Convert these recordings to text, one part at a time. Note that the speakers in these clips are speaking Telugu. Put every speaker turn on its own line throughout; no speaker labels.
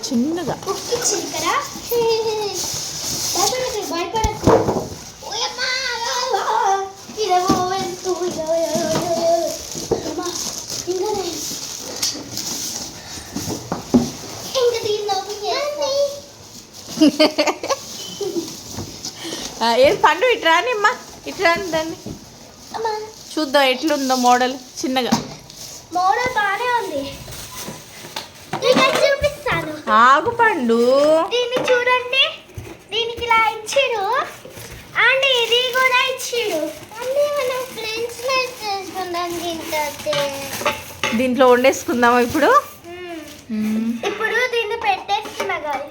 చిన్నగా ఏది పండు ఇట్రాని అమ్మా ఇట్రాని దాన్ని చూద్దాం ఎట్లుందో మోడల్ చిన్నగా.
మోడల్ బాగానే ఉంది, చూపిస్తాను.
ఆగు పండు,
దీన్ని చూడండి, దీనికి ఇలా ఇచ్చాడు అండ్ ఇది కూడా ఇచ్చాడు. అన్నీ మనం ఫ్రెండ్స్ చేసుకుందాం.
దీంట్లో వండేసుకుందామా ఇప్పుడు?
ఇప్పుడు దీన్ని పెట్టేస్తున్నా గాలి,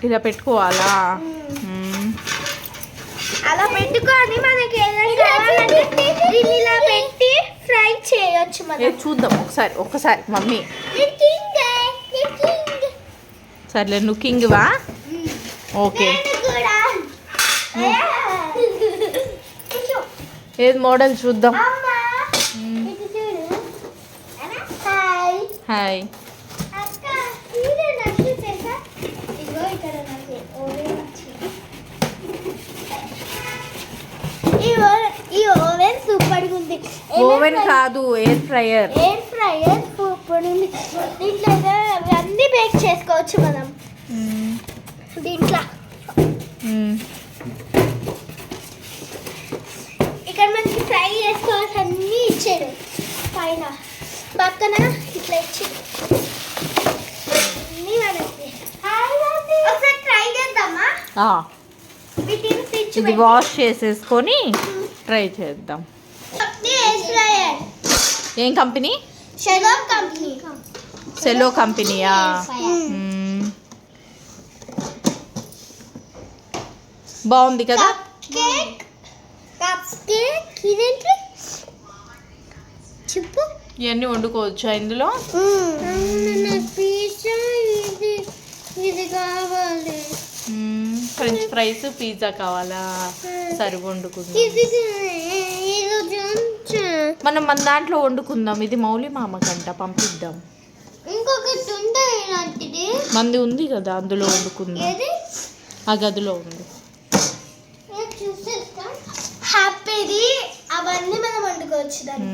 ఇలా పెట్టుకోవాలా?
అలా పెట్టుకొని మనకి దీన్ని ఇలా పెట్టి ఫ్రై చేయొచ్చు. మనం
చూద్దాం ఒక్కసారి మమ్మీ. సర్లే నువ్వు కింగ్వా? ఓకే, ఏది మోడల్ చూద్దాం. హాయ్,
ఈ ఓవెన్ సూపర్ గా ఉంది.
ఓవెన్ కాదు, ఎయిర్ ఫ్రైయర్.
సూపర్ ఉంది. దీంట్లో అన్నీ బేక్ చేసుకోవచ్చు మనం. దీంట్లో ఇక్కడ మనకి ఫ్రై చేసుకోవచ్చు అన్నీ ఇచ్చాడు. పైన పక్కన ఇట్లా ఇచ్చాడు అన్నీ మనకి. ఒకసారి ట్రై చేద్దామా?
ఇది వాష్ చేసేసుకొని ట్రై చేద్దాం. ఏం కంపెనీ? సెలో కంపెనీయా? బాగుంది కదా.
చెప్పు,
ఇవన్నీ వండుకోవచ్చా ఇందులో?
ఇది కావాలి,
ఫ్రెంచ్ ఫ్రైస్, పిజ్జా కావాలా? సరే వండుకుందాం. మనం మన దాంట్లో వండుకుందాం. ఇది మౌలి మామకంట పంపిద్దాం.
ఇంకొకటి ఉండే ఇలాంటిది
మంది ఉంది కదా, అందులో వండుకుందాం. ఆ గదిలో ఉంది.
హ్యాపీది అవన్నీ మనం వండుకోవచ్చు. దాన్ని